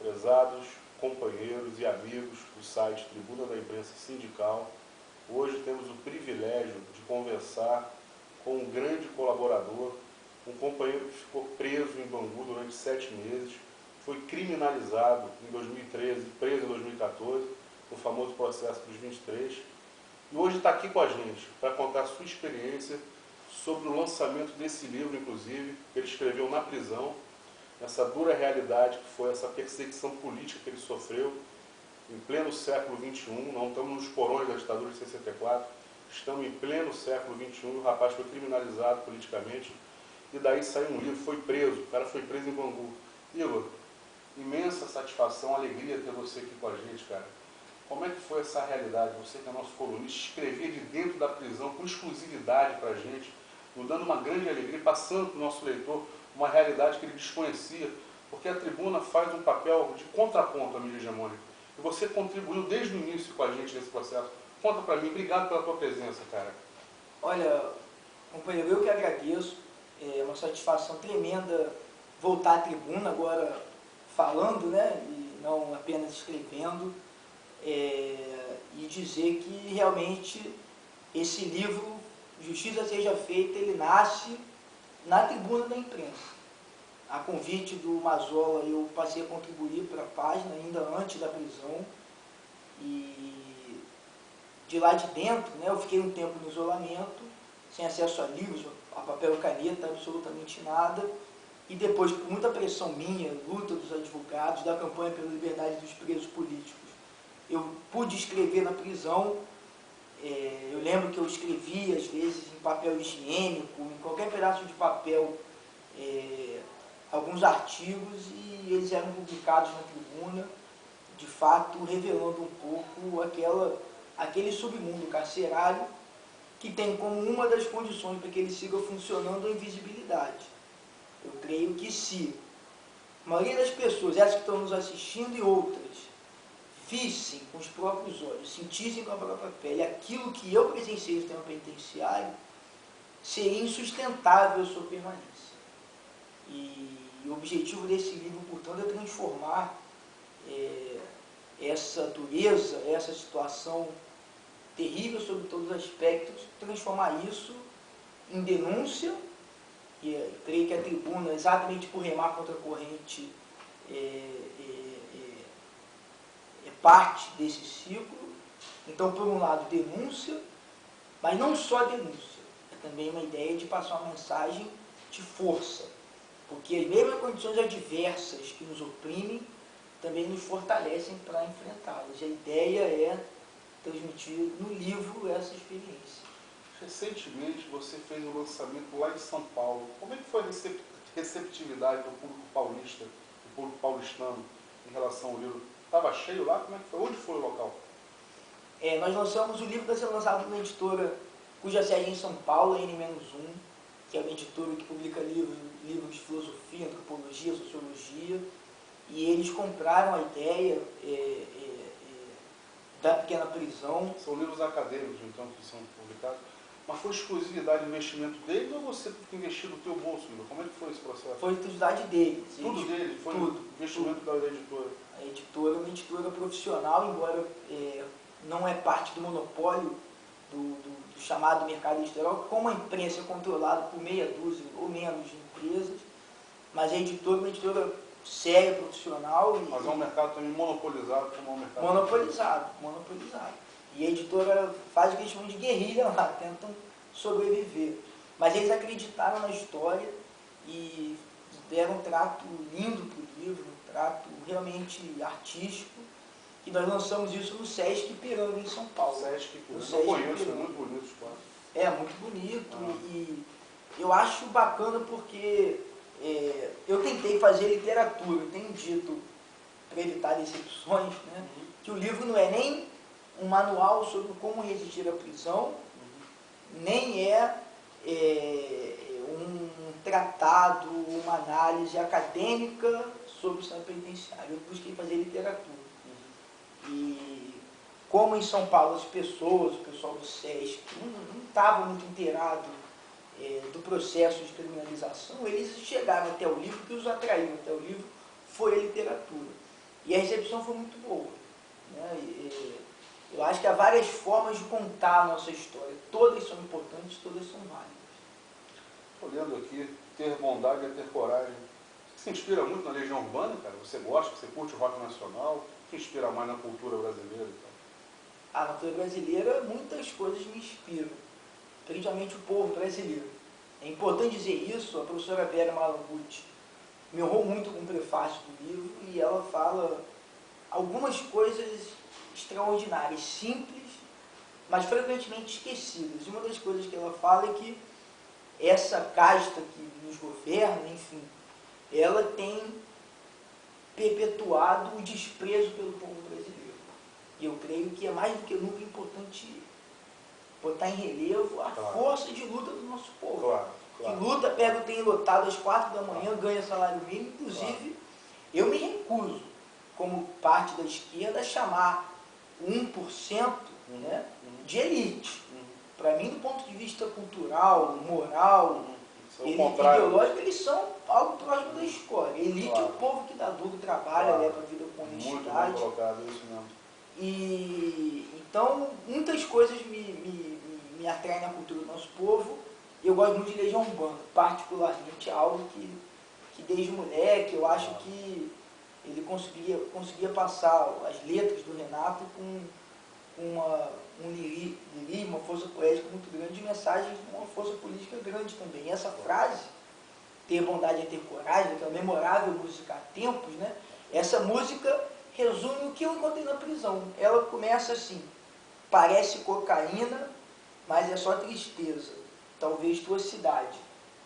Prezados companheiros e amigos do site Tribuna da Imprensa Sindical, hoje temos o privilégio de conversar com um grande colaborador, um companheiro que ficou preso em Bangu durante 7 meses, foi criminalizado em 2013, preso em 2014, no famoso processo dos 23, e hoje está aqui com a gente para contar a sua experiência sobre o lançamento desse livro, inclusive, que ele escreveu na prisão, essa dura realidade que foi essa perseguição política que ele sofreu em pleno século XXI. Não estamos nos porões da ditadura de 64, estamos em pleno século XXI. O rapaz foi criminalizado politicamente e daí saiu um livro, foi preso, o cara foi preso em Bangu. Igor, imensa satisfação, alegria ter você aqui com a gente, cara. Como é que foi essa realidade? Você que é nosso colunista, escrevia de dentro da prisão com exclusividade para a gente, nos dando uma grande alegria, passando para o nosso leitor uma realidade que ele desconhecia, porque a Tribuna faz um papel de contraponto à mídia hegemônica. E você contribuiu desde o início com a gente nesse processo. Conta para mim, obrigado pela tua presença, cara. Olha, companheiro, eu que agradeço, é uma satisfação tremenda voltar à Tribuna agora falando, né, e não apenas escrevendo, e dizer que realmente esse livro, Justiça Seja Feita, ele nasce na Tribuna da Imprensa. A convite do Mazola, eu passei a contribuir para a página ainda antes da prisão, e de lá de dentro, né, eu fiquei um tempo no isolamento, sem acesso a livros, a papel e caneta, absolutamente nada, e depois, por muita pressão minha, luta dos advogados, da campanha pela liberdade dos presos políticos, eu pude escrever na prisão. Eu lembro que eu escrevia, às vezes, em papel higiênico, em qualquer pedaço de papel, alguns artigos, e eles eram publicados na Tribuna, de fato, revelando um pouco aquele submundo carcerário que tem como uma das condições para que ele siga funcionando a invisibilidade. Eu creio que se a maioria das pessoas, essas que estão nos assistindo e outras, vissem com os próprios olhos, sentissem com a própria pele aquilo que eu presenciei no sistema penitenciário, seria insustentável a sua permanência. E o objetivo desse livro, portanto, é transformar essa dureza, essa situação terrível sobre todos os aspectos, transformar isso em denúncia, e creio que a Tribuna, exatamente por remar contra a corrente, parte desse ciclo. Então, por um lado, denúncia, mas não só denúncia, é também uma ideia de passar uma mensagem de força, porque as mesmas condições adversas que nos oprimem também nos fortalecem para enfrentá-las. A ideia é transmitir no livro essa experiência. Recentemente você fez o lançamento lá em São Paulo. Como é que foi a receptividade do público paulista, do público paulistano, em relação ao livro? Estava cheio lá? Como é que foi? Onde foi o local? Nós lançamos o livro, que vai ser lançado numa editora cuja sede é em São Paulo, a N-1, que é uma editora que publica livros de filosofia, antropologia, sociologia, e eles compraram a ideia da Pequena Prisão. São livros acadêmicos, então, que são publicados. Mas foi exclusividade do investimento deles ou você teve que investir do teu bolso, Igor? Como é que foi esse processo? Foi exclusividade deles. Tudo deles? Foi tudo, investimento tudo. da editora? A editora é uma editora profissional, embora não é parte do monopólio do chamado mercado editorial, como a imprensa é controlada por meia dúzia ou menos de empresas, mas a editora é uma editora séria, profissional. Mas é um mercado também monopolizado como é um mercado... Monopolizado. E a editora faz o que eles chamam de guerrilha lá, tentam sobreviver. Mas eles acreditaram na história e deram um trato lindo para o livro, um trato realmente artístico, e nós lançamos isso no Sesc Ipiranga, em São Paulo. Sesc Ipiranga, eu conheço, é muito bonito o espaço. É, muito bonito, e eu acho bacana porque eu tentei fazer literatura, eu tenho dito, para evitar decepções, né, que o livro não é nem um manual sobre como resistir à prisão, nem um tratado, uma análise acadêmica sobre o sistema penitenciário. Eu busquei fazer literatura. E como em São Paulo as pessoas, o pessoal do Sesc, não estavam muito inteirados do processo de criminalização, eles chegaram até o livro, que os atraiu até o livro foi a literatura. E a recepção foi muito boa, né? Eu acho que há várias formas de contar a nossa história. Todas são importantes, todas são válidas. Estou lendo aqui, ter bondade é ter coragem. Você se inspira muito na Legião Urbana, cara? Você gosta, você curte o rock nacional? O que te inspira mais na cultura brasileira? Então? Na cultura brasileira, muitas coisas me inspiram, principalmente o povo brasileiro. É importante dizer isso, a professora Vera Malaguti me honrou muito com o prefácio do livro e ela fala algumas coisas extraordinárias, simples, mas frequentemente esquecidas. E uma das coisas que ela fala é que essa casta que nos governa, enfim, ela tem perpetuado o desprezo pelo povo brasileiro. E eu creio que é mais do que nunca importante botar em relevo a força de luta do nosso povo. Que luta, pega o trem lotado às 4 da manhã, ganha salário mínimo. Inclusive, eu me recuso, como parte da esquerda, a chamar 1% né, de elite. Para mim, do ponto de vista cultural, moral, ideológico, eles são algo próximo da escola. Elite é o povo que dá duro trabalho, leva a vida com honestidade. Muito bem colocado, isso mesmo. E, então, muitas coisas me atraem na cultura do nosso povo. Eu gosto muito de Legião Urbana, particularmente algo que desde moleque eu acho que ele conseguia passar as letras do Renato com um lirismo, uma força poética muito grande e mensagens com uma força política grande também. E essa frase, ter bondade é ter coragem, aquela memorável música Há Tempos, né? Essa música resume o que eu encontrei na prisão. Ela começa assim: parece cocaína, mas é só tristeza, talvez tua cidade.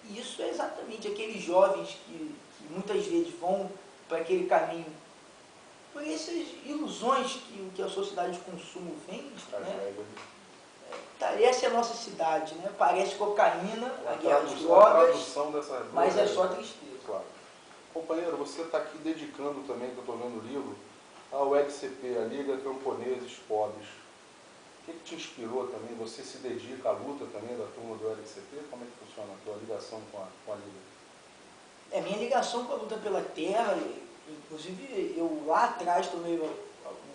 E isso é exatamente aqueles jovens que muitas vezes vão para aquele caminho, por essas ilusões que a sociedade de consumo vende, né? Essa é a nossa cidade, né? Parece cocaína, a guerra das drogas, mas é só tristeza. Claro. Companheiro, você está aqui dedicando também, que eu estou vendo o livro, ao LCP, a Liga Camponeses Pobres. O que te inspirou também? Você se dedica à luta também da turma do LCP? Como é que funciona a tua ligação com a Liga? Minha ligação com a luta pela terra, inclusive eu lá atrás tomei uma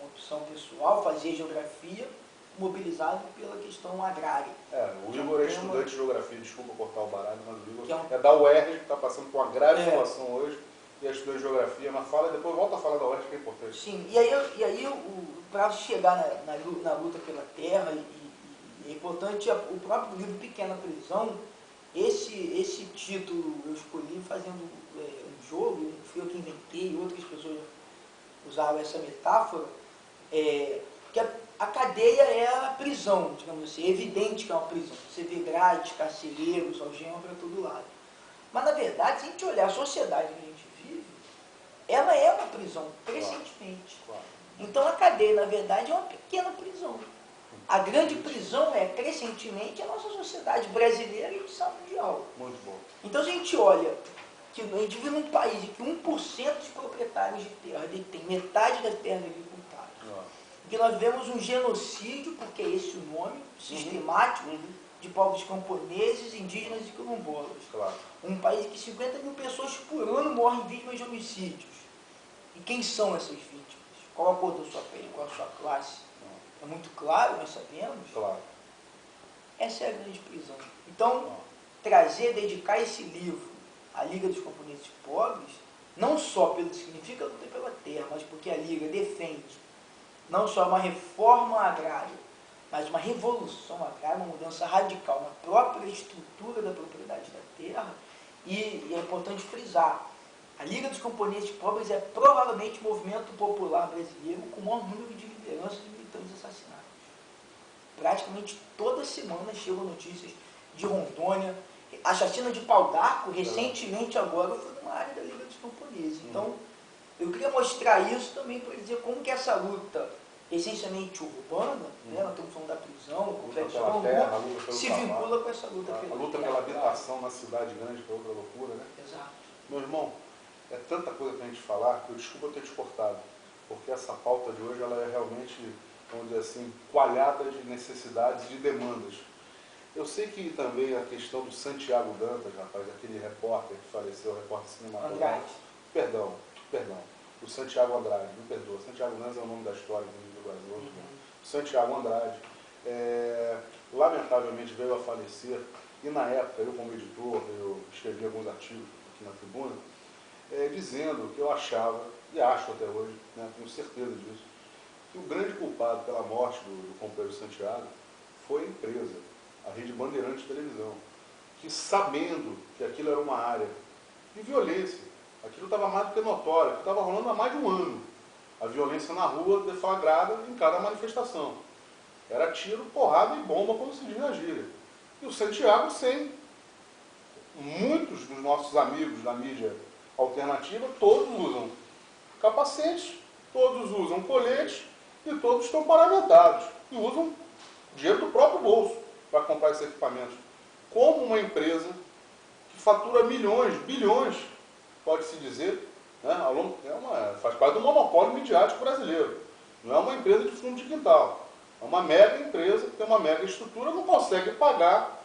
opção pessoal, fazia geografia, mobilizado pela questão agrária. O Igor é estudante de geografia, desculpa cortar o baralho, mas o Igor é da UERJ, que está passando por uma grave situação hoje, e é estudante de geografia, mas fala, depois volta a falar da UERJ, que é importante. Sim, e aí para chegar na luta pela terra, e é importante, o próprio livro Pequena Prisão, esse título eu escolhi fazendo um jogo, não fui eu que inventei, outras pessoas usaram essa metáfora, que a cadeia é a prisão, digamos assim, é evidente que é uma prisão. Você vê grades, carcereiros, algemas para todo lado. Mas, na verdade, se a gente olhar a sociedade que a gente vive, ela é uma prisão, crescentemente. Claro. Então, a cadeia, na verdade, é uma pequena prisão. A grande prisão é, crescentemente, a nossa sociedade brasileira e de mundial. Muito bom. Então, se a gente olha que a gente vive num país em que 1% dos proprietários de terra detém metade das terras agrícolas, que nós vemos um genocídio, porque é esse o nome, sistemático, de povos camponeses, indígenas e quilombolas. Claro. Um país que 50 mil pessoas por ano morrem vítimas de homicídios. E quem são essas vítimas? Qual a cor da sua pele? Qual a sua classe? É muito claro, nós sabemos. Claro. Essa é a grande prisão. Então, dedicar esse livro à Liga dos Camponeses Pobres, não só pelo que significa luta pela terra, mas porque a Liga defende não só uma reforma agrária, mas uma revolução agrária, uma mudança radical na própria estrutura da propriedade da terra. E é importante frisar, a Liga dos Camponeses Pobres é provavelmente o movimento popular brasileiro com o maior número de lideranças e militantes assassinados. Praticamente toda semana chegam notícias de Rondônia, a chacina de Pau d'Arco, recentemente agora, foi numa área da Liga dos Camponeses. Então, eu queria mostrar isso também para dizer como que essa luta essencialmente urbana, né, nós estamos falando da prisão, se vincula com essa luta pela terra. A luta pela habitação na cidade grande, que é outra loucura, né? Exato. Meu irmão, é tanta coisa para a gente falar, que eu desculpa ter te cortado, porque essa pauta de hoje, ela é realmente, vamos dizer assim, coalhada de necessidades e de demandas. Eu sei que também a questão do Santiago Dantas, rapaz, aquele repórter que faleceu, repórter cinematográfico, perdão, o Santiago Andrade, me perdoa, Santiago Andrade é o nome da história do Brasil. Santiago Andrade, lamentavelmente veio a falecer, e na época, eu como editor, eu escrevi alguns artigos aqui na tribuna, dizendo que eu achava, e acho até hoje, né, tenho certeza disso, que o grande culpado pela morte do companheiro Santiago foi a empresa, a Rede Bandeirantes de Televisão, que sabendo que aquilo era uma área de violência, aquilo estava mais do que notório, aquilo estava rolando há mais de um ano, a violência na rua deflagrada em cada manifestação. Era tiro, porrada e bomba, como se diz na gíria. E o Santiago, sem muitos dos nossos amigos da mídia alternativa, todos usam capacetes, todos usam coletes e todos estão paramentados e usam dinheiro do próprio bolso para comprar esses equipamentos. Como uma empresa que fatura milhões, bilhões, pode-se dizer, né, faz parte do monopólio midiático brasileiro. Não é uma empresa de fundo de quintal. É uma mega empresa que tem uma mega estrutura, não consegue pagar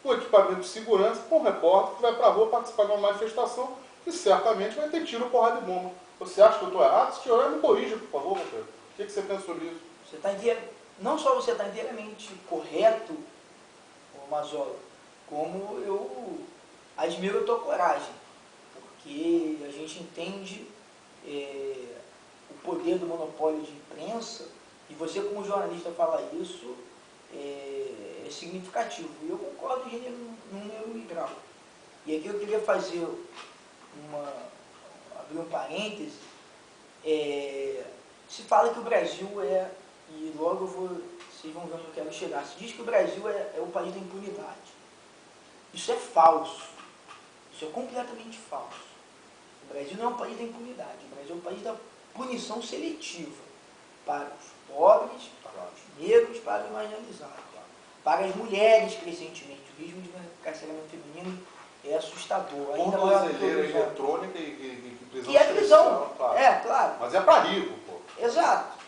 um equipamento de segurança para um repórter que vai para a rua participar de uma manifestação que certamente vai ter tiro, porrada e bomba. Você acha que eu estou errado? Se tiver, me corrija, por favor, Pedro. O que você pensa sobre isso? Não só você está inteiramente correto, Mazola, como eu admiro a tua coragem, porque a gente entende o poder do monopólio de imprensa, e você como jornalista falar isso é significativo. E eu concordo em gênero, número e grau. E aqui eu queria abrir um parêntese, se fala que o Brasil e logo vocês vão ver onde eu quero chegar, se diz que o Brasil é o país da impunidade. Isso é falso. Isso é completamente falso. O Brasil não é um país da impunidade. O Brasil é um país da punição seletiva para os pobres, para os negros, para os marginalizados, para as mulheres, crescentemente. O ritmo de encarceramento feminino é assustador. Ainda tornozeleira eletrônica e prisão. E é prisão, claro. Claro. Mas é para rico, pô. Exato.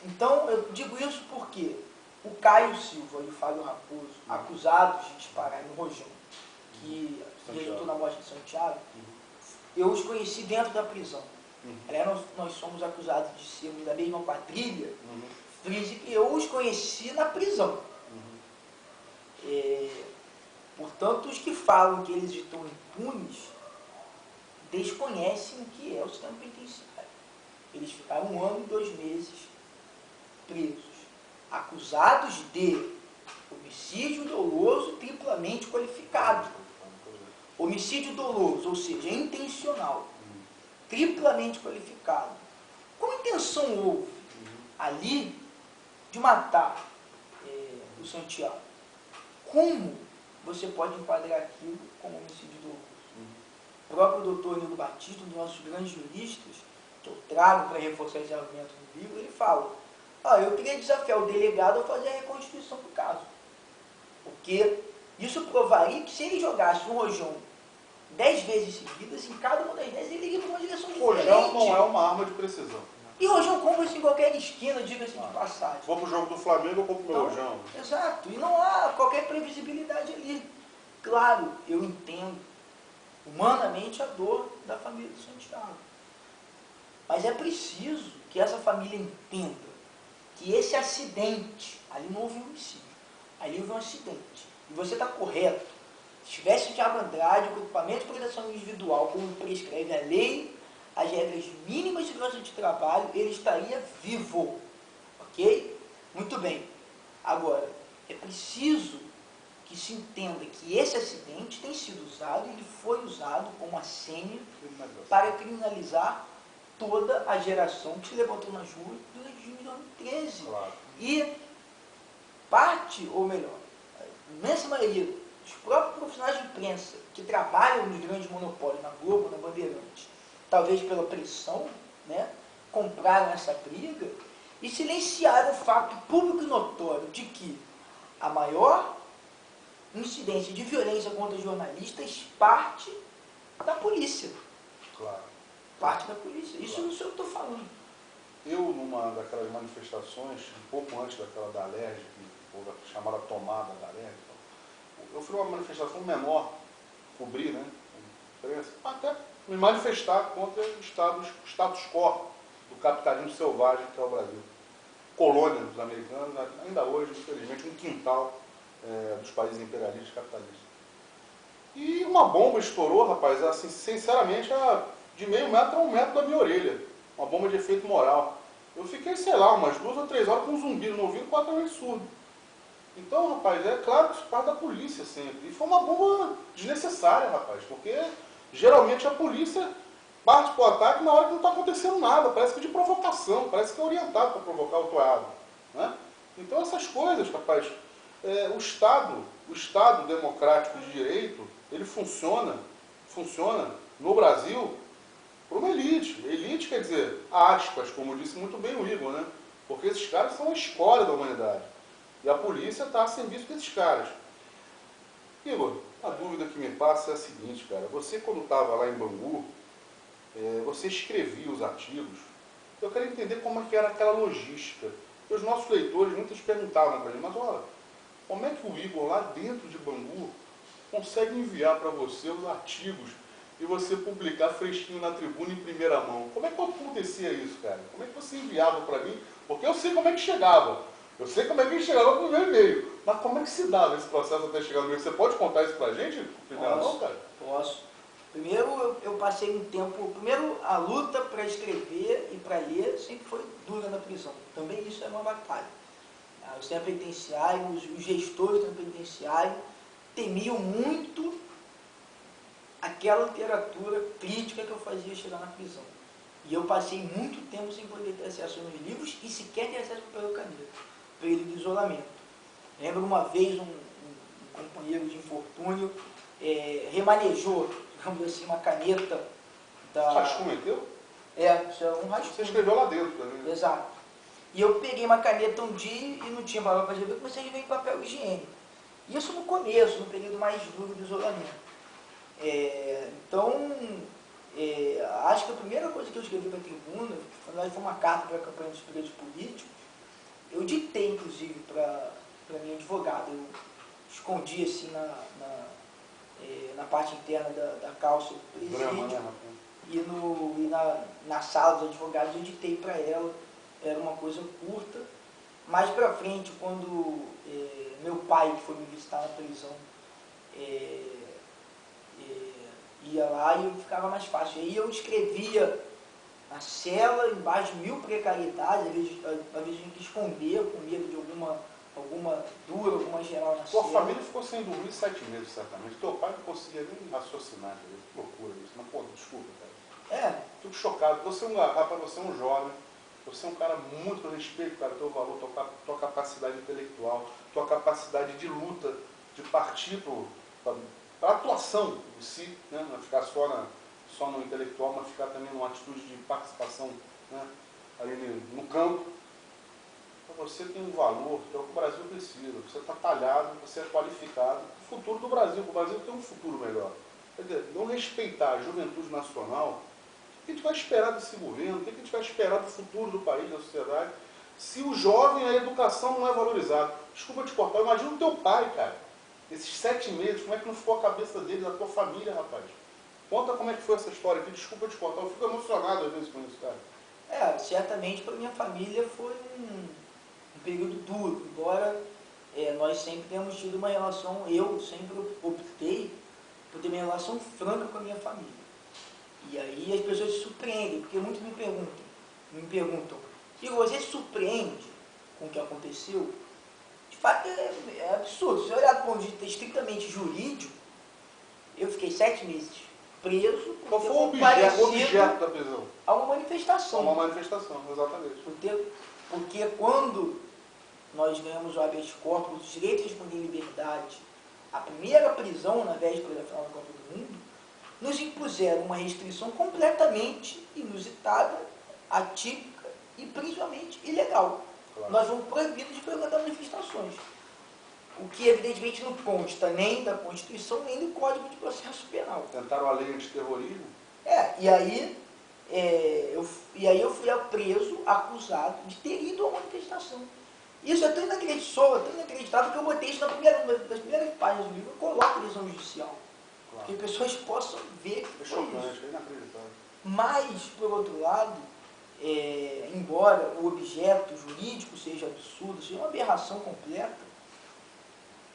Então, eu digo isso porque o Caio Silva e o Fábio Raposo, acusados de disparar no Rojão, que resultou na morte de Santiago, eu os conheci dentro da prisão. Aliás, nós somos acusados de sermos da mesma quadrilha, frise que eu os conheci na prisão. Portanto, os que falam que eles estão impunes desconhecem o que é o sistema penitenciário. Eles ficaram 1 ano e 2 meses presos, acusados de homicídio doloso triplamente qualificado. Homicídio doloso, ou seja, intencional, triplamente qualificado. Qual intenção houve ali de matar o Santiago? Como você pode enquadrar aquilo como homicídio doloso? O próprio doutor Nilo Batista, um dos nossos grandes juristas, que eu trago para reforçar esse argumento no livro, ele fala: eu queria desafiar o delegado a fazer a reconstituição do caso. Porque isso provaria que se ele jogasse um rojão 10 vezes seguidas, em cada uma das 10 ele iria para uma direção diferente. Rojão não é uma arma de precisão. E rojão compra-se em qualquer esquina, diga-se de passagem. Vou pro jogo do Flamengo, eu compro meu rojão. Exato, e não há qualquer previsibilidade ali. Claro, eu entendo humanamente a dor da família de Santiago. Mas é preciso que essa família entenda que esse acidente, ali não houve um homicídio, ali houve um acidente. E você está correto. Se tivesse o Thiago Andrade com equipamento de proteção individual, como prescreve a lei, as regras mínimas de segurança de trabalho, ele estaria vivo. Ok? Muito bem. Agora, é preciso que se entenda que esse acidente tem sido usado, ele foi usado como a senha para criminalizar toda a geração que se levantou nas ruas durante 2013. Claro. E parte, ou melhor, a imensa maioria dos próprios profissionais de imprensa que trabalham nos grandes monopólios, na Globo, na Bandeirantes, talvez pela pressão, compraram essa briga e silenciaram o fato público e notório de que a maior incidência de violência contra jornalistas parte da polícia. Claro. Parte da polícia. Isso não sei o que eu estou falando. Eu, numa daquelas manifestações, um pouco antes daquela da Alerj, que houve a chamada tomada da Alerj, eu fui uma manifestação menor, cobri, imprensa, até me manifestar contra o status quo do capitalismo selvagem que é o Brasil. Colônia dos americanos, ainda hoje, infelizmente, um quintal dos países imperialistas capitalistas. E uma bomba estourou, rapaz, assim, sinceramente, de meio metro a 1 metro da minha orelha. Uma bomba de efeito moral. Eu fiquei, sei lá, umas 2 ou 3 horas com um zumbido no ouvido, completamente surdo. Então, rapaz, é claro que isso parte da polícia sempre. E foi uma bomba desnecessária, rapaz, porque geralmente a polícia parte para o ataque na hora que não está acontecendo nada, parece que de provocação, parece que é orientado para provocar o toado, né? Então essas coisas, rapaz, o Estado democrático de direito, ele funciona no Brasil para uma elite. Elite quer dizer, aspas, como disse muito bem o Igor, né? Porque esses caras são a escória da humanidade. E a polícia está a serviço desses caras. Igor, a dúvida que me passa é a seguinte, cara. Você, quando estava lá em Bangu, você escrevia os artigos. Eu quero entender como é que era aquela logística. E os nossos leitores, muitos perguntavam para mim, mas olha, como é que o Igor, lá dentro de Bangu, consegue enviar para você os artigos e você publicar fresquinho na tribuna em primeira mão? Como é que acontecia isso, cara? Como é que você enviava para mim? Porque eu sei como é que chegava. Eu sei como é que chegava no meu e-mail. Mas como é que se dava esse processo até chegar no e-mail? Você pode contar isso pra gente? Primeira mão, cara? Posso. Primeiro, eu passei um tempo... Primeiro, a luta para escrever e para ler sempre foi dura na prisão. Também isso é uma batalha. Os penitenciários, os gestores do penitenciário temiam muito aquela literatura crítica que eu fazia chegar na prisão. E eu passei muito tempo sem poder ter acesso aos meus livros e sequer ter acesso ao papel e caneta, período de isolamento. Lembro uma vez um companheiro de infortúnio remanejou, digamos assim, uma caneta da... Rascunho meteu? Isso é um rascunho. Você escreveu lá dentro também. Exato. E eu peguei uma caneta um dia e não tinha papel para escrever, comecei a escrever em papel higiênico. Isso no começo, no período mais duro do isolamento. Acho que a primeira coisa que eu escrevi para a tribuna, foi uma carta para a campanha dos presos políticos. Eu ditei, inclusive, para minha advogada. Eu escondi assim na parte interna da calça do presídio. E na sala dos advogados eu ditei para ela. Era uma coisa curta. Mais para frente, quando meu pai, que foi me visitar na prisão, ia lá e ficava mais fácil. Aí eu escrevia na cela, embaixo de 1000 precariedades, às vezes a gente tinha que esconder, com medo de alguma dura, alguma geral na cela. Tua família ficou sem dormir 7 meses, certamente. Teu pai não conseguia nem raciocinar. Que loucura isso. Mas, pô, desculpa, cara. Fico chocado. Você é um rapaz, você é um jovem, você é um cara muito respeito, cara, teu valor, tua capacidade intelectual, tua capacidade de luta, de partir para a atuação em si, né? Não ficar só no intelectual, mas ficar também numa atitude de participação, né? Ali no campo. Então você tem um valor, que é o que o Brasil precisa. Você está talhado, você é qualificado. O futuro do Brasil, o Brasil tem um futuro melhor. Quer dizer, não respeitar a juventude nacional, o que a gente vai esperar desse governo? O que a gente vai esperar do futuro do país, da sociedade? Se o jovem, a educação não é valorizada. Desculpa te cortar, imagina o teu pai, cara. Esses 7 meses, como é que não ficou a cabeça dele, da tua família, rapaz? Conta como é que foi essa história aqui, desculpa te cortar, eu fico emocionado às vezes com isso, cara. Certamente para minha família foi um período duro, embora nós sempre tenhamos tido uma relação, eu sempre optei por ter uma relação franca com a minha família. E aí as pessoas se surpreendem, porque muitos me perguntam, e você se surpreende com o que aconteceu? De fato é absurdo. Se eu olhar do ponto de vista estritamente jurídico, eu fiquei 7 meses preso. Qual foi o objeto da prisão? A uma manifestação. Uma manifestação, exatamente. Porque quando nós ganhamos o habeas corpus, os direitos de responder em liberdade, a primeira prisão na véspera da final da Copa do Mundo, nos impuseram uma restrição completamente inusitada, atípica e principalmente ilegal. Claro. Nós fomos proibidos de frequentar manifestações. O que evidentemente não consta nem da Constituição, nem do Código de Processo Penal. Tentaram a lei antiterrorismo? E aí eu fui preso, acusado de ter ido a uma manifestação. Isso é tão inacreditável que eu botei isso das primeiras páginas do livro, eu coloco a decisão judicial. Claro. Que pessoas possam ver que É foi isso. chocante, é inacreditável. Mas, por outro lado, embora o objeto jurídico seja absurdo, seja uma aberração completa,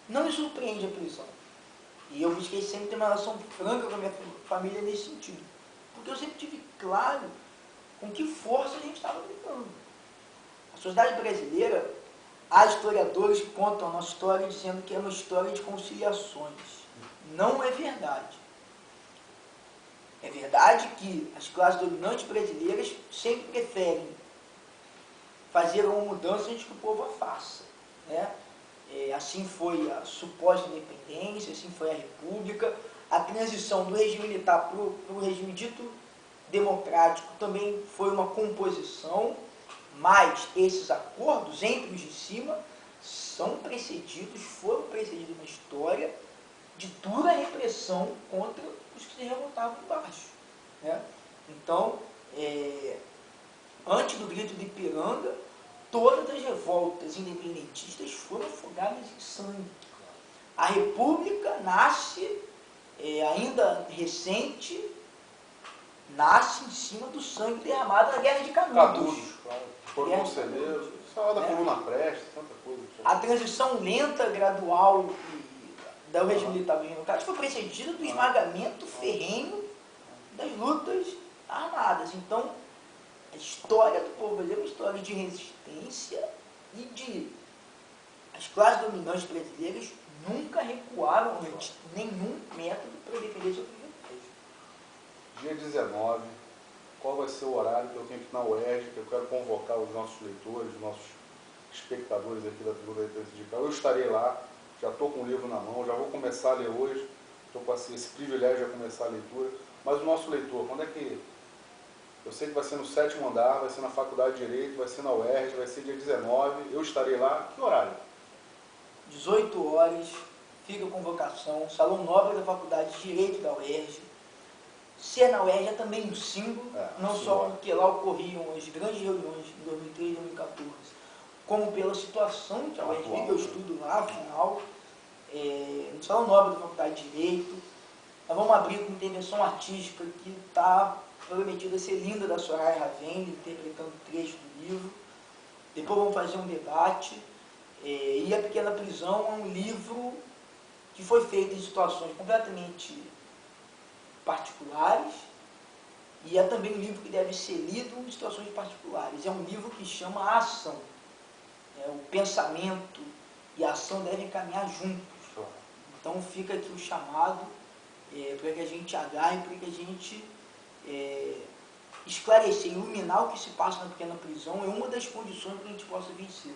não me surpreende a prisão. E eu busquei sempre ter uma relação franca com a minha família nesse sentido. Porque eu sempre tive claro com que força a gente estava lidando. A sociedade brasileira, há historiadores que contam a nossa história dizendo que é uma história de conciliações. Não é verdade. É verdade que as classes dominantes brasileiras sempre preferem fazer uma mudança antes que o povo a faça, né? Assim foi a suposta independência, assim foi a república, a transição do regime militar para o regime dito democrático também foi uma composição, mas esses acordos entre os de cima foram precedidos na história de dura repressão contra os que se revoltavam embaixo, né? Então, antes do grito de Ipiranga, todas as revoltas independentistas foram afogadas em sangue. A República nasce, ainda recente, nasce em cima do sangue derramado na Guerra de Canudos, claro. Foram conselheiros, só da né? coluna Prestes, tanta coisa. A transição lenta, gradual do regime militar democrático foi precedida do esmagamento ferrenho das lutas armadas. Então, a história do povo brasileiro é uma história de resistência e de... As classes dominantes brasileiras nunca recuaram ante nenhum método para defender seu privilégio. Dia 19, qual vai ser o horário que eu tenho que ir na UERJ, que eu quero convocar os nossos leitores, os nossos espectadores aqui da Tribuna da Imprensa Sindical. Eu estarei lá, já estou com o livro na mão, já vou começar a ler hoje, estou com esse privilégio de começar a leitura, mas o nosso leitor, quando é que... Eu sei que vai ser no 7º andar, vai ser na Faculdade de Direito, vai ser na UERJ, vai ser dia 19, eu estarei lá. Que horário? 18 horas, fica a convocação, Salão Nobre da Faculdade de Direito da UERJ. Ser na UERJ é também um símbolo, não só porque lá ocorriam as grandes reuniões em 2013 e 2014, como pela situação que a UERJ vive, eu estudo lá, afinal, no Salão Nobre da Faculdade de Direito. Nós vamos abrir com intervenção artística que está prometida a ser linda, da Soraya Ravene, interpretando trecho do livro. Depois vamos fazer um debate. E A Pequena Prisão é um livro que foi feito em situações completamente particulares e é também um livro que deve ser lido em situações particulares. É um livro que chama a ação. O pensamento e a ação devem caminhar juntos. Então fica aqui o chamado para que a gente agarre, para que a gente esclarecer, iluminar o que se passa na Pequena Prisão é uma das condições para que a gente possa vencer.